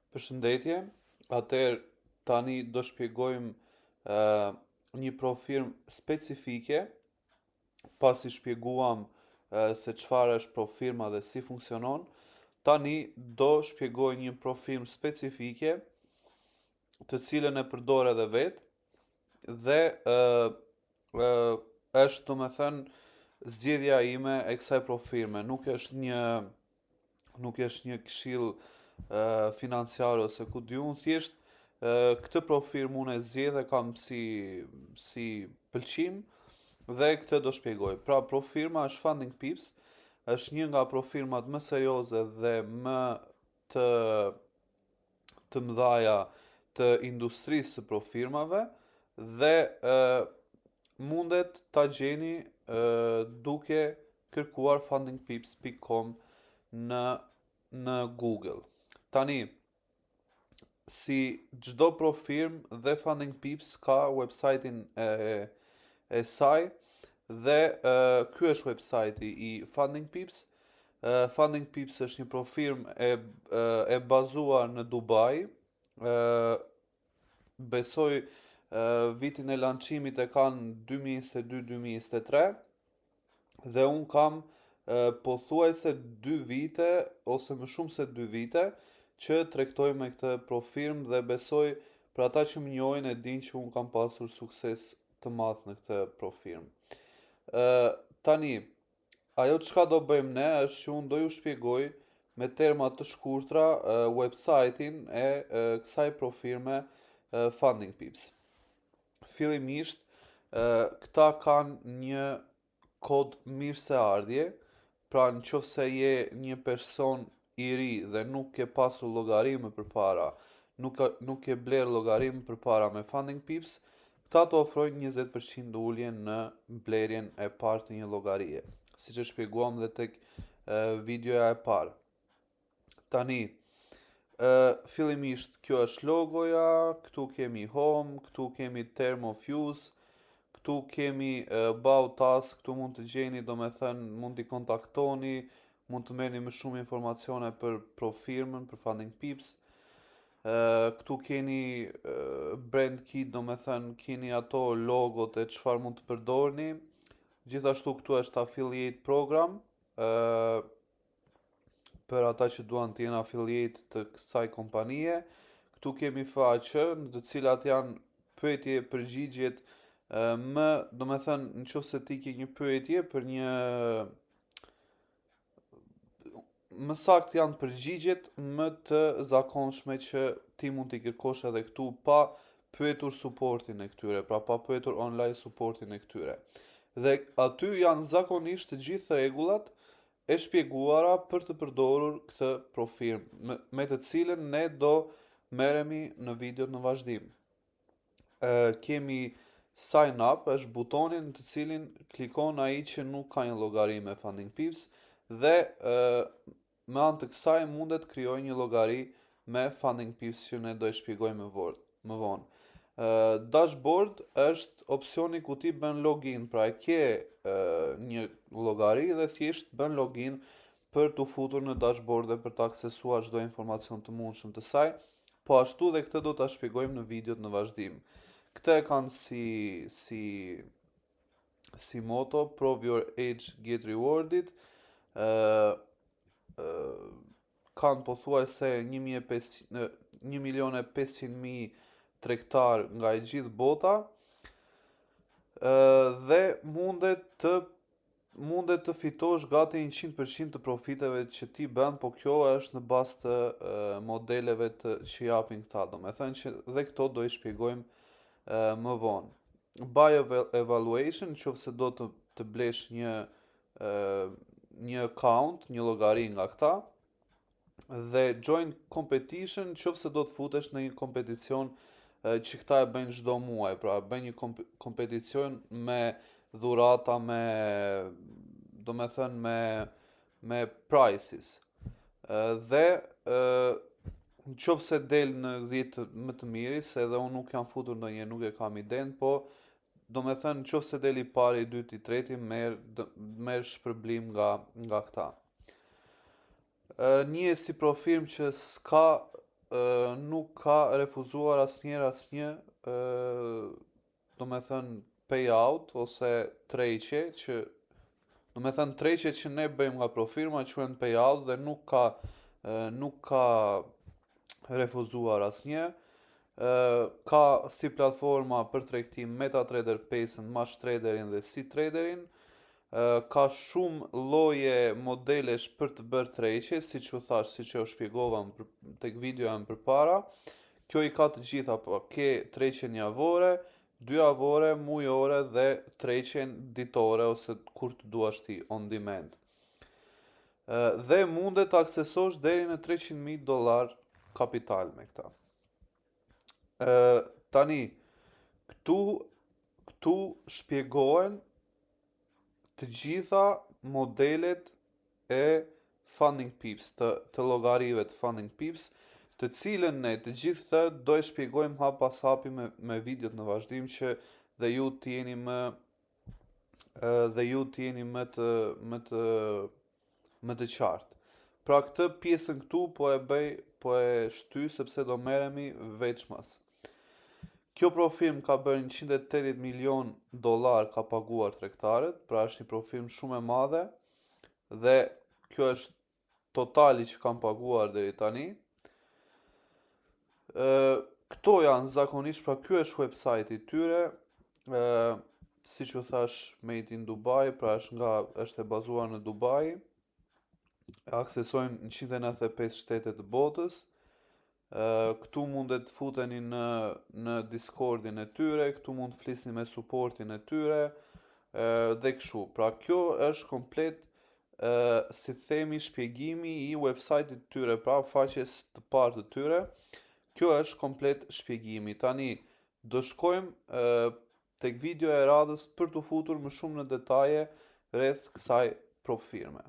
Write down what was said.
Përshëndetje, atëherë tani do shpjegojmë një profirmë specifike, pasi shpjeguam se çfarë është profirma dhe si funksionon. Tani do shpjegoj një profirmë specifike, të cilën e përdor edhe vetë dhe është domethënë zgjedhja ime e kësaj profirme. Nuk është një këshill financiare ose ku diun, thjesht këtë profirmë unë e zgjedh e kam si pëlqim dhe këtë do shpjegoj. Pra, profirma është Funding Pips, është një nga profirmat më serioze dhe më të të mëdhaja të industrisë së profirmave dhe mundet ta gjeni duke kërkuar fundingpips.com në Google. Tani, si çdo profirmë dhe Funding Pips ka website-in e saj dhe ky është website-i i Funding Pips. Funding Pips është një profirmë e bazuar në Dubai. Besoj vitin e lançimit e kanë 2022-2023 dhe un kam pothuajse 2 vite ose më shumë se 2 vite që tregtoj me këtë profirmë dhe besoj për ata që më njohin e dinë që un kam pasur sukses të madh në këtë profirmë. Tani, ajo çka do bëjmë ne është që unë do ju shpjegoj me terma të shkurtra website-in e kësaj profirme Funding Pips. Fillimisht, këta kanë një kod mirëseardhje, pra në qoftë se je një person i ri dhe nuk ke pasur llogari më përpara, nuk ke bler llogari më përpara me Funding Pips, këta të ofrojnë 20% ulje në blerjen e parë të një llogarie, siç e shpjeguam dhe tek videoja e parë. Tani, fillimisht kjo është logoja, këtu kemi home, këtu kemi term of use, këtu kemi about us, këtu mund të gjeni, domethënë mund t'i kontaktoni, mund të merrni më shumë informacione për profirmën, për Funding Pips. Këtu keni brand kit, domethënë keni ato logot e çfarë mund të përdorni. Gjithashtu këtu është affiliate program, për ata që duan të jenë affiliate të kësaj kompanie. Këtu kemi faqe në të cilat janë pyetje përgjigjet domethënë nëse ti ke një pyetje për një më saktë janë përgjigjet më të zakonshme që ti mund t'i kërkosh edhe këtu pa pyetur supportin e këtyre, pra pa pyetur online supportin e këtyre. Dhe aty janë zakonisht të gjithë rregullat e shpjeguara për të përdorur këtë profirmë, me të cilën ne do merremi në videot në vazhdim. Kemi sign up, është butoni në të cilin klikon ai që nuk ka një llogari me Funding Pips dhe me anë të kësaj mundet krijojë një llogari me Funding Pips që ne do e shpjegojmë më vonë. Dashboard është opsioni ku ti bën login, pra e ke një llogari dhe thjesht bën login për t'u futur në dashboard dhe për të aksesuar çdo informacion të mundshëm të saj, po ashtu dhe këtë do ta shpjegojmë në videot në vazhdim. Këtë e kanë si moto, prove your age, get rewarded. Kanë pothuajse 1.500.000 tregtar nga e gjithë bota dhe mundet të fitosh gati 100% të profiteve që ti bën, po kjo është në bazë të modeleve që japin këta, domethënë që dhe këto do i shpjegojmë më vonë. Buy evaluation, nëse do të blesh një account, një llogari nga këta, dhe join competition, nëse do të futesh në një kompeticion që këta e bëjnë çdo muaj, pra bëjnë një kompeticion me dhurata, domethënë me prizes. Dhe nëse del në 10 më të miri, se edhe unë nuk jam futur ndonjëherë, nuk e kam iden, po domethënë nëse del i pari, i dyti, i treti, merr shpërblim nga këta. Një si profirmë që s'ka nuk ka refuzuar asnjë do me thënë payout ose tërheqje që do me thënë tërheqjet që ne bëjmë nga Profirma quhen payout dhe nuk ka refuzuar asnjë. Ka si platforma për tregtim MetaTrader 5, MatchTraderin dhe SeedTraderin. Ka shumë lloje modelesh për të bërë tërheqje, siç u thash, siç e u shpjegova tek videoja më përpara. Kjo i ka të gjitha, po ke tërheqjen javore, 2 javore, mujore dhe tërheqjen ditore ose kur të duash ti on demand. Dhe mundet të aksesosh deri në $300,000 kapital me këta. Tani, këtu shpjegohen të gjitha modelet e Funding Pips, të llogarive të Funding Pips, të cilën ne të gjithë të do e shpjegojmë hap pas hapi me videot në vazhdim që dhe ju t'jeni më të qartë. Pra këtë pjesën këtu po e shty sepse do merremi veçmas. Kjo Profirm ka bërë $180 milion ka paguar tregtarët, pra është një Profirm shumë e madhe dhe kjo është totali që kam paguar deri tani. Këto janë zakonisht, pra ky është website i tyre, siç u thash, Made in Dubai, pra është e bazuar në Dubai. Aksesojnë 195 shtete të botës. Këtu mundet të futeni në Discordin e tyre, këtu mund të flisni me supportin e tyre dhe kështu. Pra kjo është komplet si themi shpjegimi i website-it të tyre, pra faqes të parë të tyre. Kjo është komplet shpjegimi. Tani do shkojmë tek video e radhës për të futur më shumë në detaje rreth kësaj Profirme.